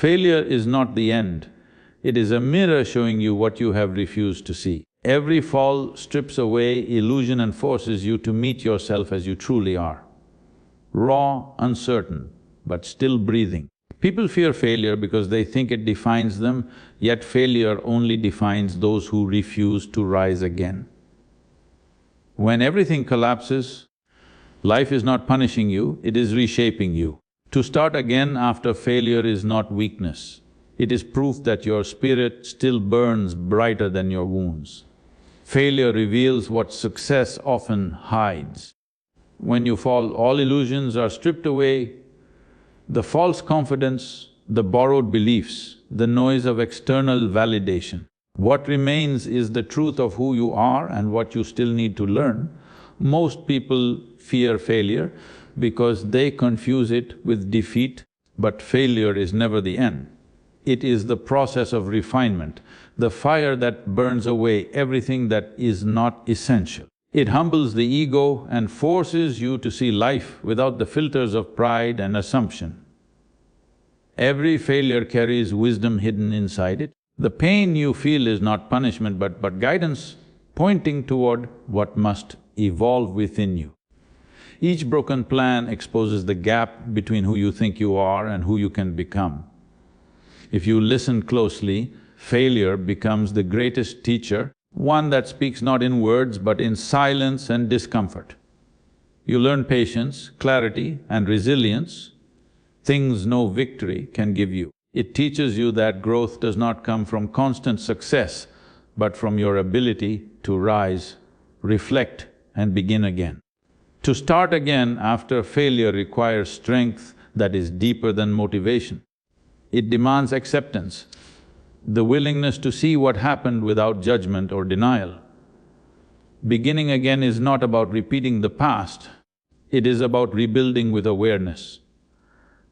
Failure is not the end, it is a mirror showing you what you have refused to see. Every fall strips away illusion and forces you to meet yourself as you truly are. Raw, uncertain, but still breathing. People fear failure because they think it defines them, yet failure only defines those who refuse to rise again. When everything collapses, life is not punishing you, it is reshaping you. To start again after failure is not weakness. It is proof that your spirit still burns brighter than your wounds. Failure reveals what success often hides. When you fall, all illusions are stripped away, the false confidence, the borrowed beliefs, the noise of external validation. What remains is the truth of who you are and what you still need to learn. Most people fear failure because they confuse it with defeat, but failure is never the end. It is the process of refinement, the fire that burns away everything that is not essential. It humbles the ego and forces you to see life without the filters of pride and assumption. Every failure carries wisdom hidden inside it. The pain you feel is not punishment but guidance pointing toward what must evolve within you. Each broken plan exposes the gap between who you think you are and who you can become. If you listen closely, failure becomes the greatest teacher, one that speaks not in words but in silence and discomfort. You learn patience, clarity and resilience, things no victory can give you. It teaches you that growth does not come from constant success, but from your ability to rise, reflect and begin again. To start again after failure requires strength that is deeper than motivation. It demands acceptance, the willingness to see what happened without judgment or denial. Beginning again is not about repeating the past, it is about rebuilding with awareness.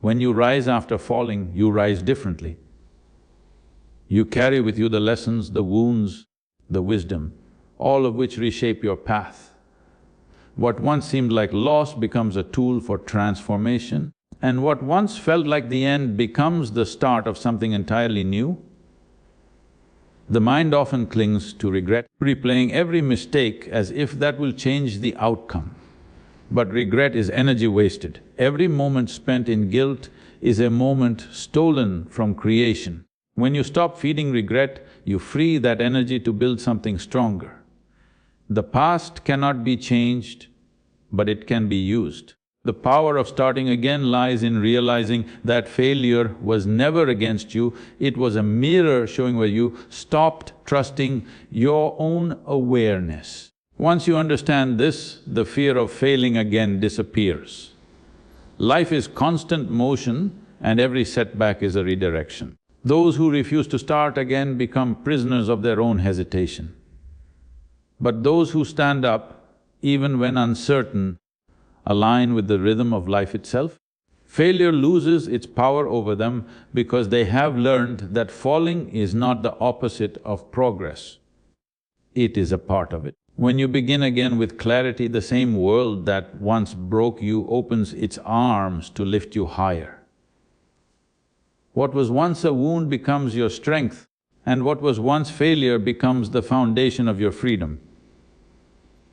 When you rise after falling, you rise differently. You carry with you the lessons, the wounds, the wisdom, all of which reshape your path. What once seemed like loss becomes a tool for transformation, and what once felt like the end becomes the start of something entirely new. The mind often clings to regret, replaying every mistake as if that will change the outcome. But regret is energy wasted. Every moment spent in guilt is a moment stolen from creation. When you stop feeding regret, you free that energy to build something stronger. The past cannot be changed, but it can be used. The power of starting again lies in realizing that failure was never against you, it was a mirror showing where you stopped trusting your own awareness. Once you understand this, the fear of failing again disappears. Life is constant motion and every setback is a redirection. Those who refuse to start again become prisoners of their own hesitation. But those who stand up, even when uncertain, align with the rhythm of life itself. Failure loses its power over them because they have learned that falling is not the opposite of progress. It is a part of it. When you begin again with clarity, the same world that once broke you opens its arms to lift you higher. What was once a wound becomes your strength, and what was once failure becomes the foundation of your freedom.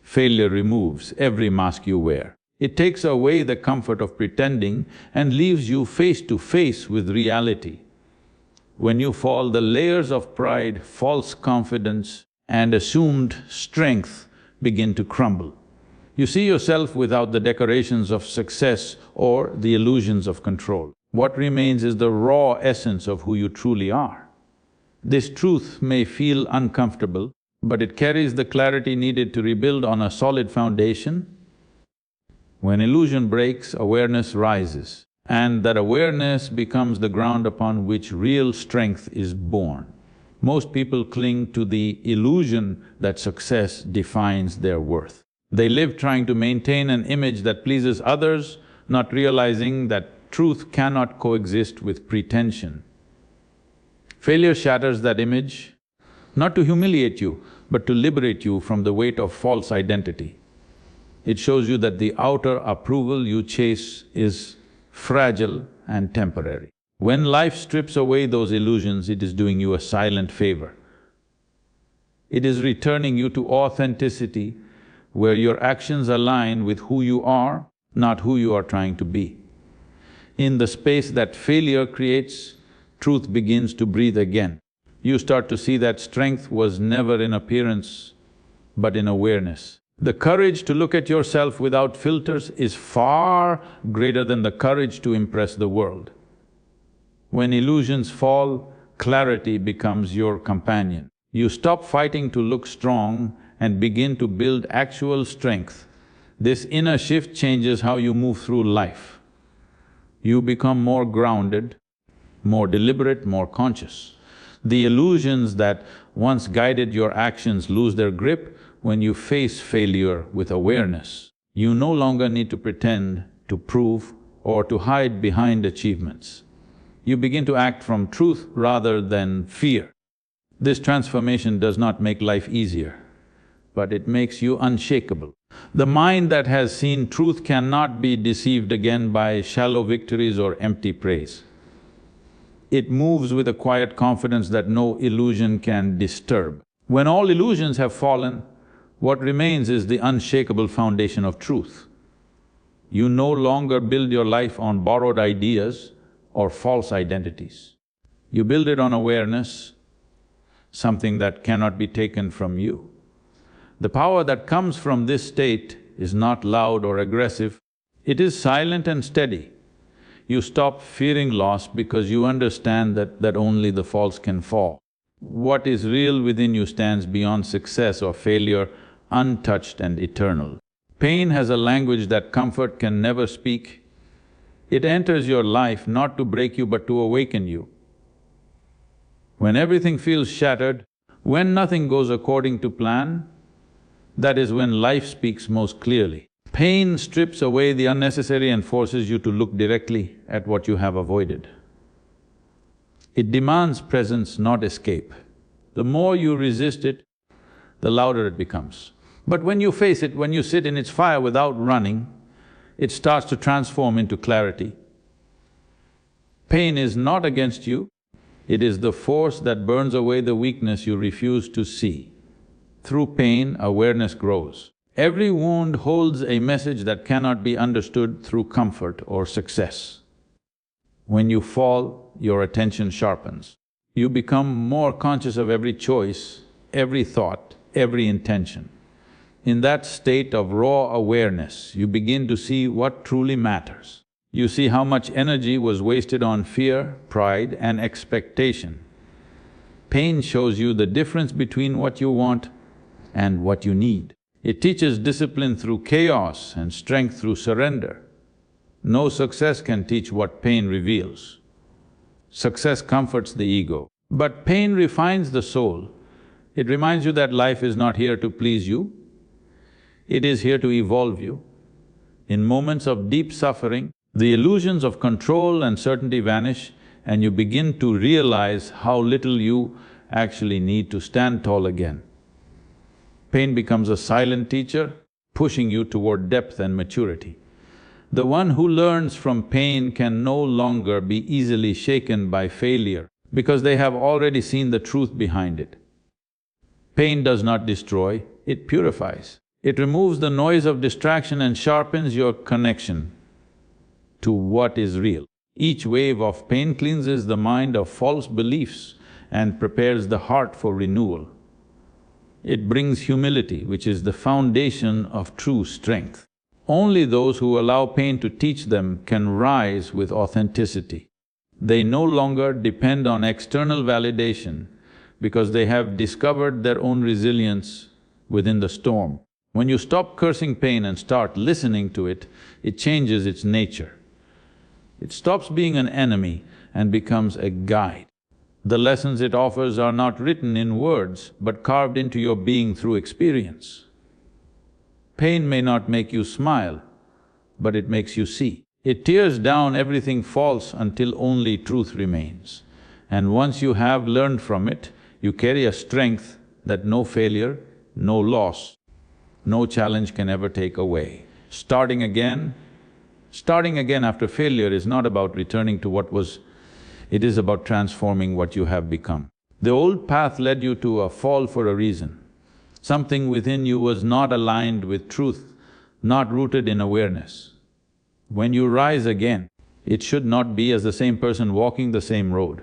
Failure removes every mask you wear. It takes away the comfort of pretending and leaves you face to face with reality. When you fall, the layers of pride, false confidence and assumed strength begin to crumble. You see yourself without the decorations of success or the illusions of control. What remains is the raw essence of who you truly are. This truth may feel uncomfortable, but it carries the clarity needed to rebuild on a solid foundation. When illusion breaks, awareness rises, and that awareness becomes the ground upon which real strength is born. Most people cling to the illusion that success defines their worth. They live trying to maintain an image that pleases others, not realizing that truth cannot coexist with pretension. Failure shatters that image, not to humiliate you, but to liberate you from the weight of false identity. It shows you that the outer approval you chase is fragile and temporary. When life strips away those illusions, it is doing you a silent favor. It is returning you to authenticity, where your actions align with who you are, not who you are trying to be. In the space that failure creates, truth begins to breathe again. You start to see that strength was never in appearance, but in awareness. The courage to look at yourself without filters is far greater than the courage to impress the world. When illusions fall, clarity becomes your companion. You stop fighting to look strong and begin to build actual strength. This inner shift changes how you move through life. You become more grounded, more deliberate, more conscious. The illusions that once guided your actions lose their grip when you face failure with awareness. You no longer need to pretend, to prove, or to hide behind achievements. You begin to act from truth rather than fear. This transformation does not make life easier, but it makes you unshakable. The mind that has seen truth cannot be deceived again by shallow victories or empty praise. It moves with a quiet confidence that no illusion can disturb. When all illusions have fallen, what remains is the unshakable foundation of truth. You no longer build your life on borrowed ideas or false identities. You build it on awareness, something that cannot be taken from you. The power that comes from this state is not loud or aggressive, it is silent and steady. You stop fearing loss because you understand that only the false can fall. What is real within you stands beyond success or failure, untouched and eternal. Pain has a language that comfort can never speak. It enters your life not to break you but to awaken you. When everything feels shattered, when nothing goes according to plan, that is when life speaks most clearly. Pain strips away the unnecessary and forces you to look directly at what you have avoided. It demands presence, not escape. The more you resist it, the louder it becomes. But when you face it, when you sit in its fire without running, it starts to transform into clarity. Pain is not against you, it is the force that burns away the weakness you refuse to see. Through pain, awareness grows. Every wound holds a message that cannot be understood through comfort or success. When you fall, your attention sharpens. You become more conscious of every choice, every thought, every intention. In that state of raw awareness, you begin to see what truly matters. You see how much energy was wasted on fear, pride and expectation. Pain shows you the difference between what you want and what you need. It teaches discipline through chaos and strength through surrender. No success can teach what pain reveals. Success comforts the ego, but pain refines the soul. It reminds you that life is not here to please you, it is here to evolve you. In moments of deep suffering, the illusions of control and certainty vanish and you begin to realize how little you actually need to stand tall again. Pain becomes a silent teacher, pushing you toward depth and maturity. The one who learns from pain can no longer be easily shaken by failure because they have already seen the truth behind it. Pain does not destroy, it purifies. It removes the noise of distraction and sharpens your connection to what is real. Each wave of pain cleanses the mind of false beliefs and prepares the heart for renewal. It brings humility, which is the foundation of true strength. Only those who allow pain to teach them can rise with authenticity. They no longer depend on external validation because they have discovered their own resilience within the storm. When you stop cursing pain and start listening to it, it changes its nature. It stops being an enemy and becomes a guide. The lessons it offers are not written in words, but carved into your being through experience. Pain may not make you smile, but it makes you see. It tears down everything false until only truth remains. And once you have learned from it, you carry a strength that no failure, no loss, no challenge can ever take away. Starting again after failure is not about returning to what was It is about transforming what you have become. The old path led you to a fall for a reason. Something within you was not aligned with truth, not rooted in awareness. When you rise again, it should not be as the same person walking the same road.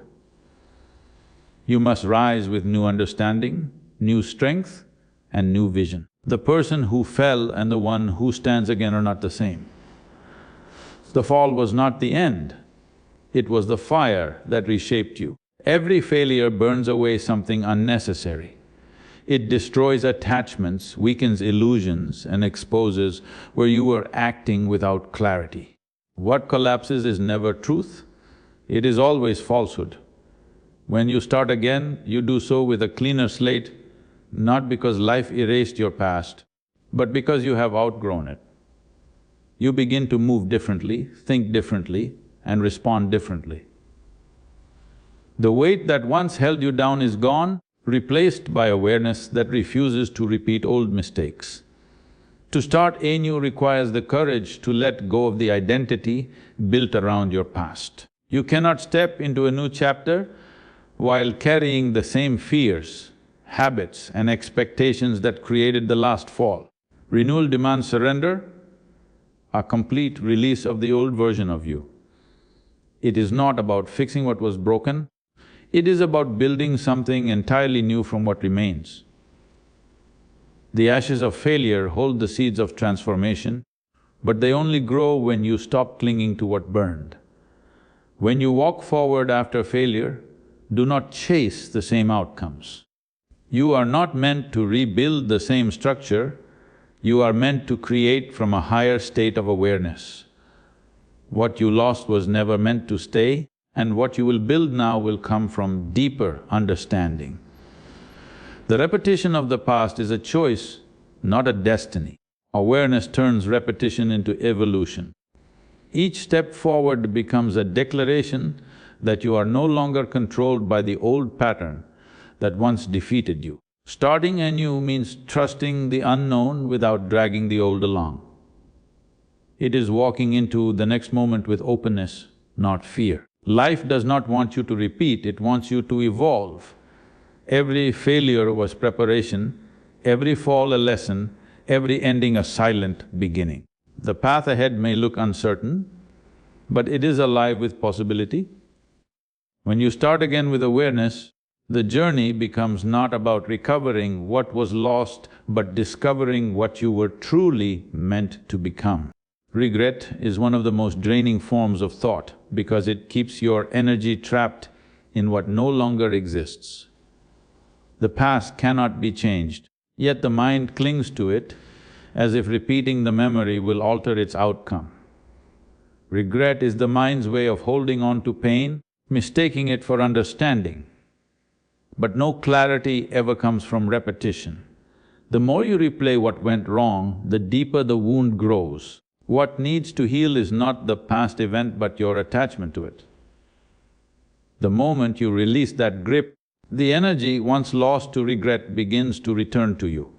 You must rise with new understanding, new strength and new vision. The person who fell and the one who stands again are not the same. The fall was not the end, it was the fire that reshaped you. Every failure burns away something unnecessary. It destroys attachments, weakens illusions and exposes where you were acting without clarity. What collapses is never truth, it is always falsehood. When you start again, you do so with a cleaner slate, not because life erased your past, but because you have outgrown it. You begin to move differently, think differently and respond differently. The weight that once held you down is gone, replaced by awareness that refuses to repeat old mistakes. To start anew requires the courage to let go of the identity built around your past. You cannot step into a new chapter while carrying the same fears, habits and expectations that created the last fall. Renewal demands surrender, a complete release of the old version of you. It is not about fixing what was broken, it is about building something entirely new from what remains. The ashes of failure hold the seeds of transformation, but they only grow when you stop clinging to what burned. When you walk forward after failure, do not chase the same outcomes. You are not meant to rebuild the same structure, you are meant to create from a higher state of awareness. What you lost was never meant to stay, and what you will build now will come from deeper understanding. The repetition of the past is a choice, not a destiny. Awareness turns repetition into evolution. Each step forward becomes a declaration that you are no longer controlled by the old pattern that once defeated you. Starting anew means trusting the unknown without dragging the old along. It is walking into the next moment with openness, not fear. Life does not want you to repeat, it wants you to evolve. Every failure was preparation, every fall a lesson, every ending a silent beginning. The path ahead may look uncertain, but it is alive with possibility. When you start again with awareness, the journey becomes not about recovering what was lost, but discovering what you were truly meant to become. Regret is one of the most draining forms of thought because it keeps your energy trapped in what no longer exists. The past cannot be changed, yet the mind clings to it as if repeating the memory will alter its outcome. Regret is the mind's way of holding on to pain, mistaking it for understanding. But no clarity ever comes from repetition. The more you replay what went wrong, the deeper the wound grows. What needs to heal is not the past event but your attachment to it. The moment you release that grip, the energy once lost to regret begins to return to you.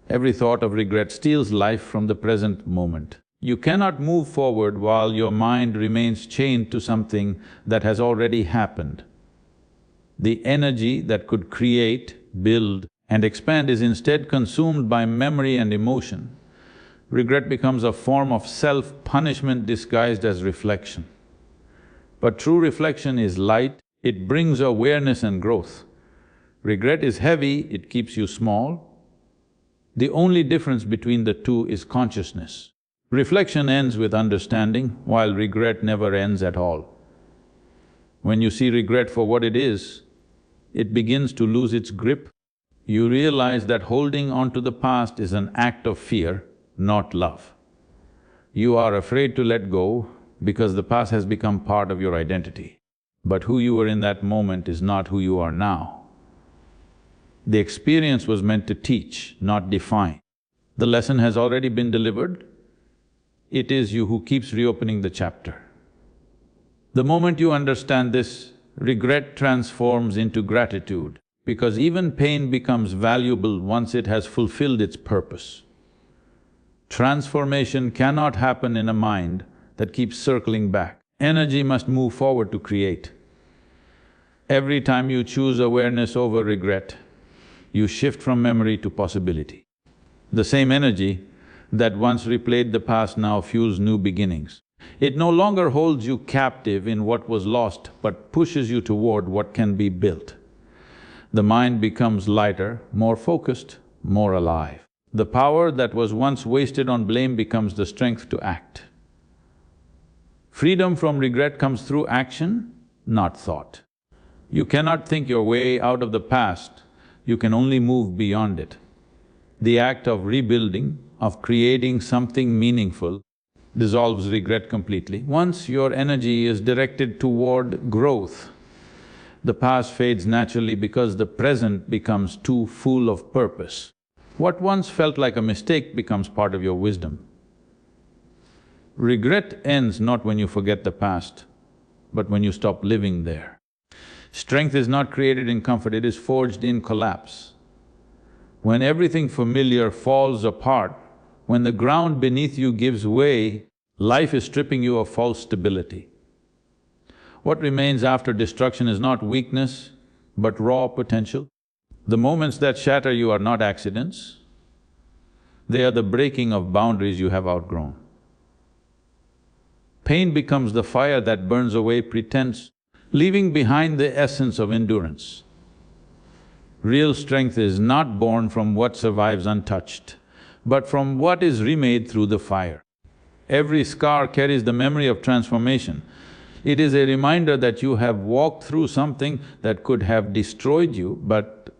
Every thought of regret steals life from the present moment. You cannot move forward while your mind remains chained to something that has already happened. The energy that could create, build and expand is instead consumed by memory and emotion. Regret becomes a form of self-punishment disguised as reflection. But true reflection is light, it brings awareness and growth. Regret is heavy, it keeps you small. The only difference between the two is consciousness. Reflection ends with understanding, while regret never ends at all. When you see regret for what it is, it begins to lose its grip. You realize that holding on to the past is an act of fear, not love. You are afraid to let go because the past has become part of your identity. But who you were in that moment is not who you are now. The experience was meant to teach, not define. The lesson has already been delivered. It is you who keeps reopening the chapter. The moment you understand this, regret transforms into gratitude, because even pain becomes valuable once it has fulfilled its purpose. Transformation cannot happen in a mind that keeps circling back. Energy must move forward to create. Every time you choose awareness over regret, you shift from memory to possibility. The same energy that once replayed the past now fuels new beginnings. It no longer holds you captive in what was lost, but pushes you toward what can be built. The mind becomes lighter, more focused, more alive. The power that was once wasted on blame becomes the strength to act. Freedom from regret comes through action, not thought. You cannot think your way out of the past, you can only move beyond it. The act of rebuilding, of creating something meaningful, dissolves regret completely. Once your energy is directed toward growth, the past fades naturally because the present becomes too full of purpose. What once felt like a mistake becomes part of your wisdom. Regret ends not when you forget the past, but when you stop living there. Strength is not created in comfort, it is forged in collapse. When everything familiar falls apart, when the ground beneath you gives way, life is stripping you of false stability. What remains after destruction is not weakness, but raw potential. The moments that shatter you are not accidents, they are the breaking of boundaries you have outgrown. Pain becomes the fire that burns away pretense, leaving behind the essence of endurance. Real strength is not born from what survives untouched, but from what is remade through the fire. Every scar carries the memory of transformation. It is a reminder that you have walked through something that could have destroyed you, but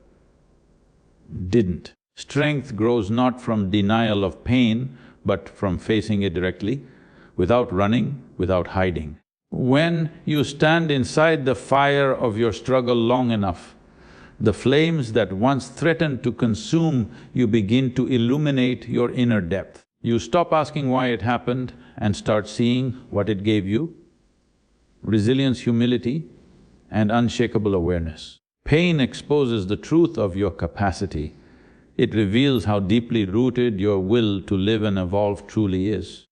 didn't. Strength grows not from denial of pain, but from facing it directly, without running, without hiding. When you stand inside the fire of your struggle long enough, the flames that once threatened to consume you begin to illuminate your inner depth. You stop asking why it happened and start seeing what it gave you: resilience, humility, and unshakable awareness. Pain exposes the truth of your capacity. It reveals how deeply rooted your will to live and evolve truly is.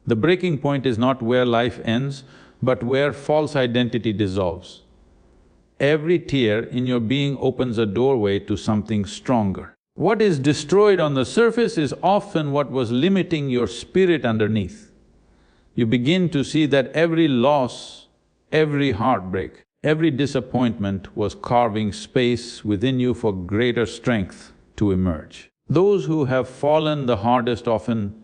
The breaking point is not where life ends, but where false identity dissolves. Every tear in your being opens a doorway to something stronger. What is destroyed on the surface is often what was limiting your spirit underneath. You begin to see that every loss, every heartbreak, every disappointment was carving space within you for greater strength to emerge. Those who have fallen the hardest often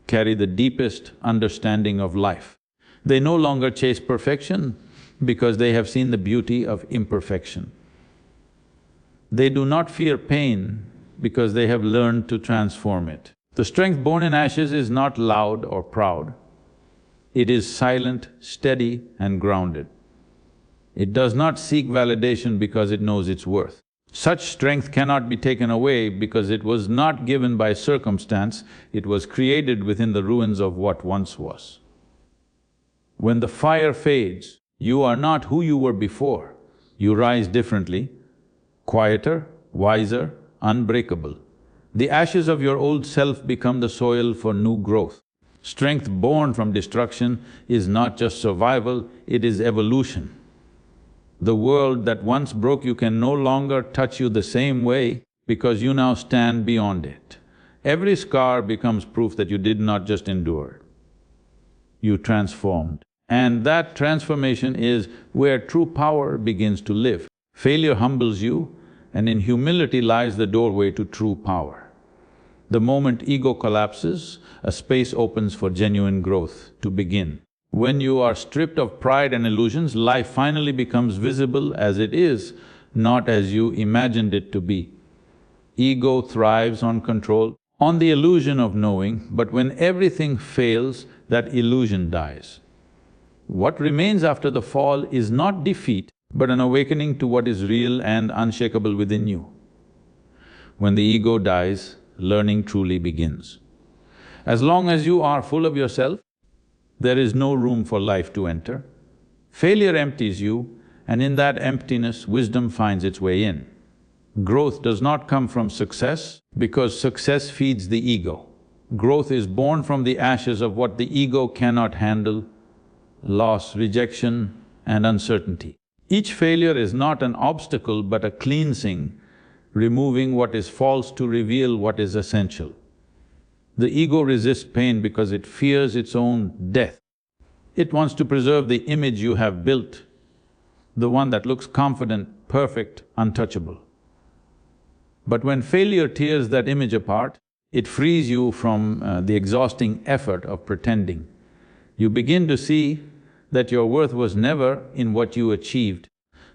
carry the deepest understanding of life. They no longer chase perfection because they have seen the beauty of imperfection. They do not fear pain because they have learned to transform it. The strength born in ashes is not loud or proud. It is silent, steady and grounded. It does not seek validation because it knows its worth. Such strength cannot be taken away because it was not given by circumstance, it was created within the ruins of what once was. When the fire fades, you are not who you were before. You rise differently, quieter, wiser, unbreakable. The ashes of your old self become the soil for new growth. Strength born from destruction is not just survival, it is evolution. The world that once broke you can no longer touch you the same way because you now stand beyond it. Every scar becomes proof that you did not just endure, you transformed. And that transformation is where true power begins to live. Failure humbles you, and in humility lies the doorway to true power. The moment ego collapses, a space opens for genuine growth to begin. When you are stripped of pride and illusions, life finally becomes visible as it is, not as you imagined it to be. Ego thrives on control, on the illusion of knowing, but when everything fails, that illusion dies. What remains after the fall is not defeat, but an awakening to what is real and unshakable within you. When the ego dies, learning truly begins. As long as you are full of yourself, there is no room for life to enter. Failure empties you, and in that emptiness, wisdom finds its way in. Growth does not come from success, because success feeds the ego. Growth is born from the ashes of what the ego cannot handle, loss, rejection, and uncertainty. Each failure is not an obstacle but a cleansing, removing what is false to reveal what is essential. The ego resists pain because it fears its own death. It wants to preserve the image you have built, the one that looks confident, perfect, untouchable. But when failure tears that image apart, it frees you from the exhausting effort of pretending. You begin to see that your worth was never in what you achieved,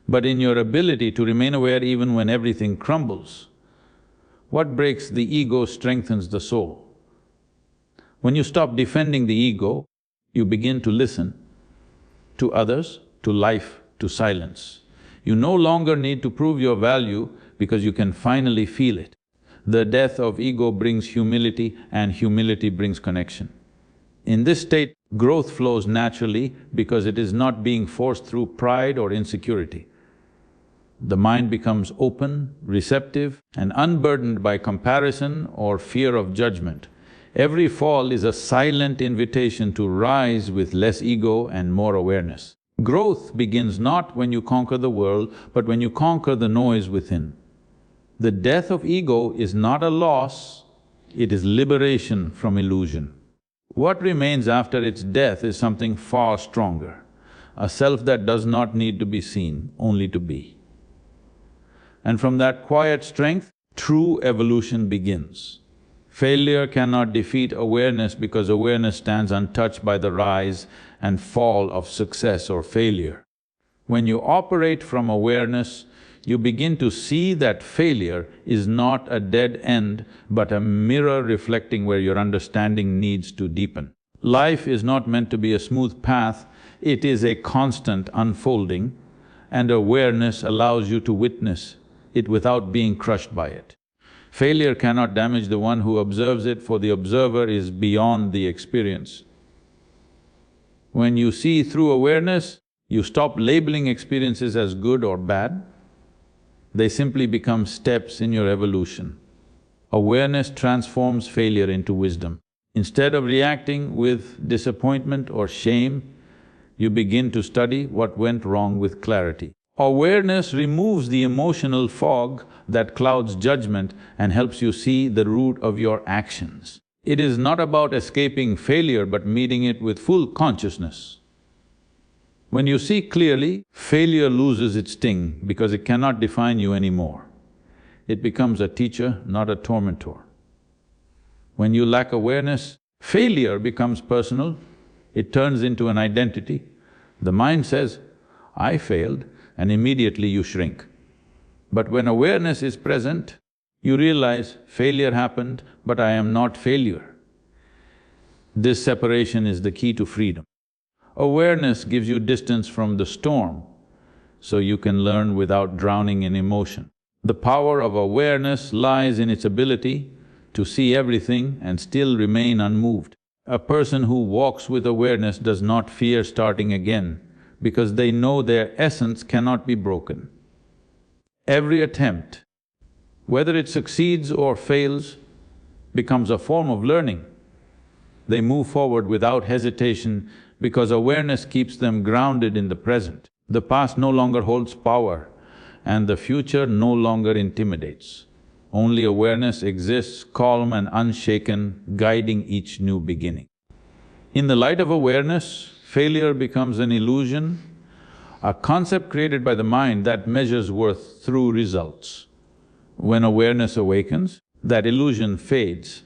but in your ability to remain aware even when everything crumbles. What breaks the ego strengthens the soul. When you stop defending the ego, you begin to listen to others, to life, to silence. You no longer need to prove your value because you can finally feel it. The death of ego brings humility and humility brings connection. In this state, growth flows naturally because it is not being forced through pride or insecurity. The mind becomes open, receptive, and unburdened by comparison or fear of judgment. Every fall is a silent invitation to rise with less ego and more awareness. Growth begins not when you conquer the world, but when you conquer the noise within. The death of ego is not a loss, it is liberation from illusion. What remains after its death is something far stronger, a self that does not need to be seen, only to be. And from that quiet strength, true evolution begins. Failure cannot defeat awareness because awareness stands untouched by the rise and fall of success or failure. When you operate from awareness, you begin to see that failure is not a dead end, but a mirror reflecting where your understanding needs to deepen. Life is not meant to be a smooth path, it is a constant unfolding, and awareness allows you to witness it without being crushed by it. Failure cannot damage the one who observes it, for the observer is beyond the experience. When you see through awareness, you stop labeling experiences as good or bad. They simply become steps in your evolution. Awareness transforms failure into wisdom. Instead of reacting with disappointment or shame, you begin to study what went wrong with clarity. Awareness removes the emotional fog that clouds judgment and helps you see the root of your actions. It is not about escaping failure but meeting it with full consciousness. When you see clearly, failure loses its sting because it cannot define you anymore. It becomes a teacher, not a tormentor. When you lack awareness, failure becomes personal, it turns into an identity. The mind says, "I failed," and immediately you shrink. But when awareness is present, you realize, failure happened, but I am not failure. This separation is the key to freedom. Awareness gives you distance from the storm, so you can learn without drowning in emotion. The power of awareness lies in its ability to see everything and still remain unmoved. A person who walks with awareness does not fear starting again, because they know their essence cannot be broken. Every attempt, whether it succeeds or fails, becomes a form of learning. They move forward without hesitation because awareness keeps them grounded in the present. The past no longer holds power and the future no longer intimidates. Only awareness exists, calm and unshaken, guiding each new beginning. In the light of awareness, failure becomes an illusion, a concept created by the mind that measures worth through results. When awareness awakens, that illusion fades.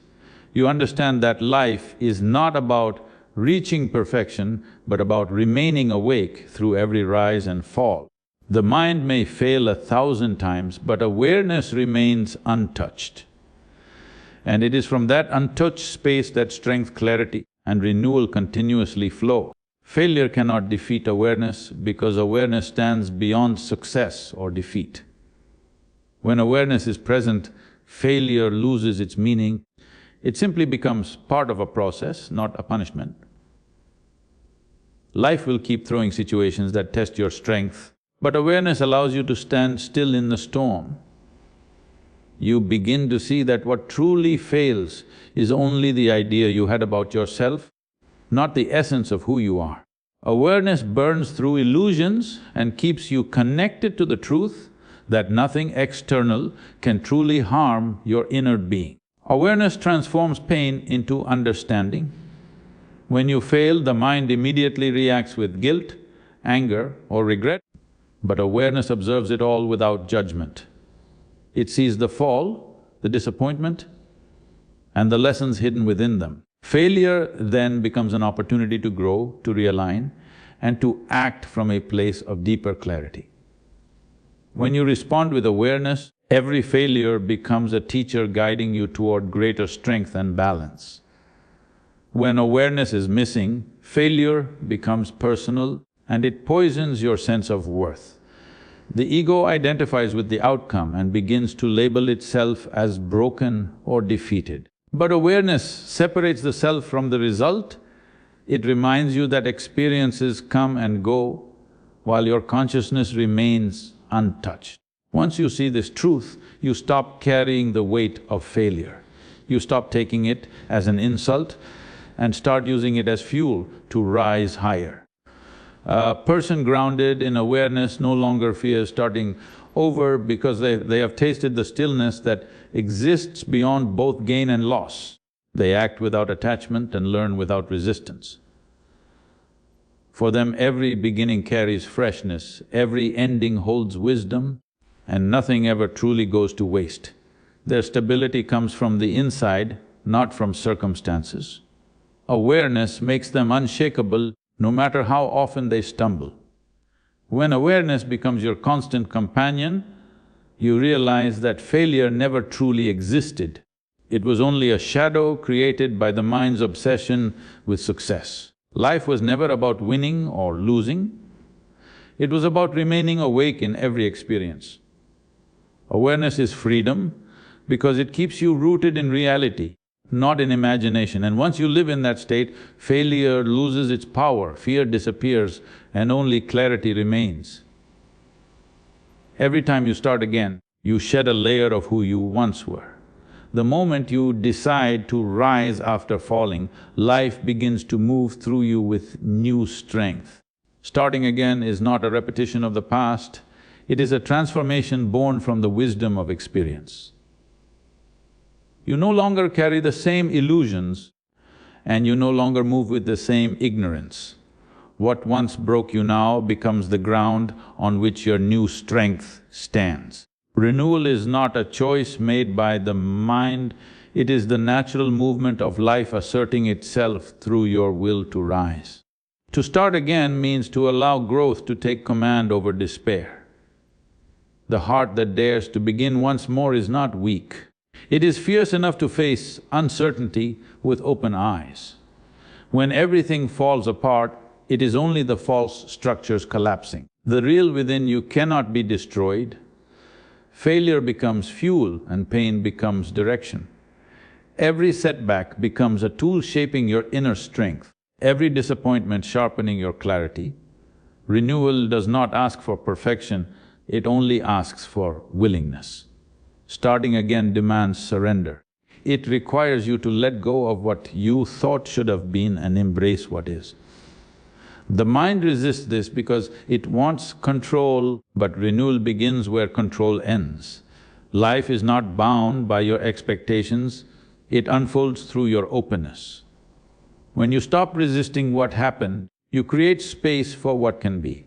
You understand that life is not about reaching perfection, but about remaining awake through every rise and fall. The mind may fail 1,000 times, but awareness remains untouched. And it is from that untouched space that strength, clarity, and renewal continuously flow. Failure cannot defeat awareness because awareness stands beyond success or defeat. When awareness is present, failure loses its meaning. It simply becomes part of a process, not a punishment. Life will keep throwing situations that test your strength, but awareness allows you to stand still in the storm. You begin to see that what truly fails is only the idea you had about yourself, not the essence of who you are. Awareness burns through illusions and keeps you connected to the truth that nothing external can truly harm your inner being. Awareness transforms pain into understanding. When you fail, the mind immediately reacts with guilt, anger or regret, but awareness observes it all without judgment. It sees the fall, the disappointment, and the lessons hidden within them. Failure then becomes an opportunity to grow, to realign, and to act from a place of deeper clarity. When you respond with awareness, every failure becomes a teacher guiding you toward greater strength and balance. When awareness is missing, failure becomes personal and it poisons your sense of worth. The ego identifies with the outcome and begins to label itself as broken or defeated. But awareness separates the self from the result. It reminds you that experiences come and go while your consciousness remains untouched. Once you see this truth, you stop carrying the weight of failure. You stop taking it as an insult and start using it as fuel to rise higher. A person grounded in awareness no longer fears starting over because they have tasted the stillness that exists beyond both gain and loss. They act without attachment and learn without resistance. For them, every beginning carries freshness, every ending holds wisdom, and nothing ever truly goes to waste. Their stability comes from the inside, not from circumstances. Awareness makes them unshakable no matter how often they stumble. When awareness becomes your constant companion, you realize that failure never truly existed. It was only a shadow created by the mind's obsession with success. Life was never about winning or losing, it was about remaining awake in every experience. Awareness is freedom because it keeps you rooted in reality, not in imagination. And once you live in that state, failure loses its power, fear disappears, and only clarity remains. Every time you start again, you shed a layer of who you once were. The moment you decide to rise after falling, life begins to move through you with new strength. Starting again is not a repetition of the past, it is a transformation born from the wisdom of experience. You no longer carry the same illusions and you no longer move with the same ignorance. What once broke you now becomes the ground on which your new strength stands. Renewal is not a choice made by the mind, it is the natural movement of life asserting itself through your will to rise. To start again means to allow growth to take command over despair. The heart that dares to begin once more is not weak. It is fierce enough to face uncertainty with open eyes. When everything falls apart, it is only the false structures collapsing. The real within you cannot be destroyed. Failure becomes fuel and pain becomes direction. Every setback becomes a tool shaping your inner strength, every disappointment sharpening your clarity. Renewal does not ask for perfection, it only asks for willingness. Starting again demands surrender. It requires you to let go of what you thought should have been and embrace what is. The mind resists this because it wants control, but renewal begins where control ends. Life is not bound by your expectations, it unfolds through your openness. When you stop resisting what happened, you create space for what can be.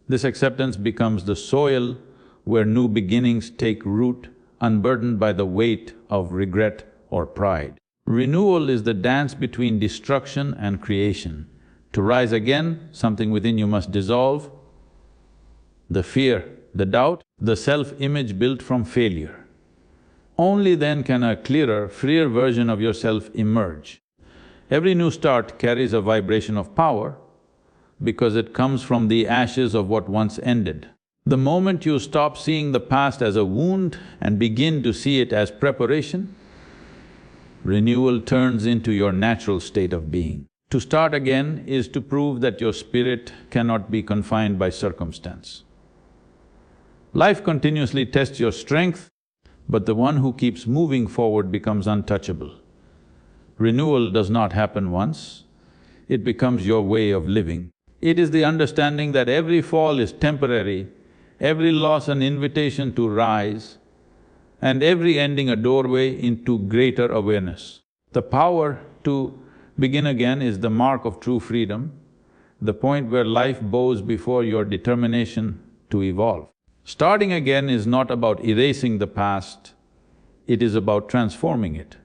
This acceptance becomes the soil where new beginnings take root, unburdened by the weight of regret or pride. Renewal is the dance between destruction and creation. To rise again, something within you must dissolve. The fear, the doubt, the self-image built from failure. Only then can a clearer, freer version of yourself emerge. Every new start carries a vibration of power because it comes from the ashes of what once ended. The moment you stop seeing the past as a wound and begin to see it as preparation, renewal turns into your natural state of being. To start again is to prove that your spirit cannot be confined by circumstance. Life continuously tests your strength, but the one who keeps moving forward becomes untouchable. Renewal does not happen once, it becomes your way of living. It is the understanding that every fall is temporary, every loss an invitation to rise, and every ending a doorway into greater awareness. The power to begin again is the mark of true freedom, the point where life bows before your determination to evolve. Starting again is not about erasing the past, it is about transforming it.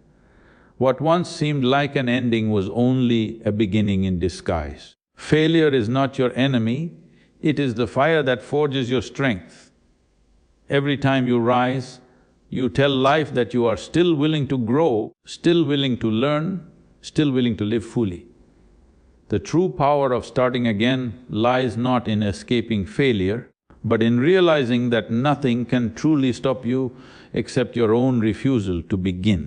What once seemed like an ending was only a beginning in disguise. Failure is not your enemy, it is the fire that forges your strength. Every time you rise, you tell life that you are still willing to grow, still willing to learn, still willing to live fully. The true power of starting again lies not in escaping failure, but in realizing that nothing can truly stop you except your own refusal to begin.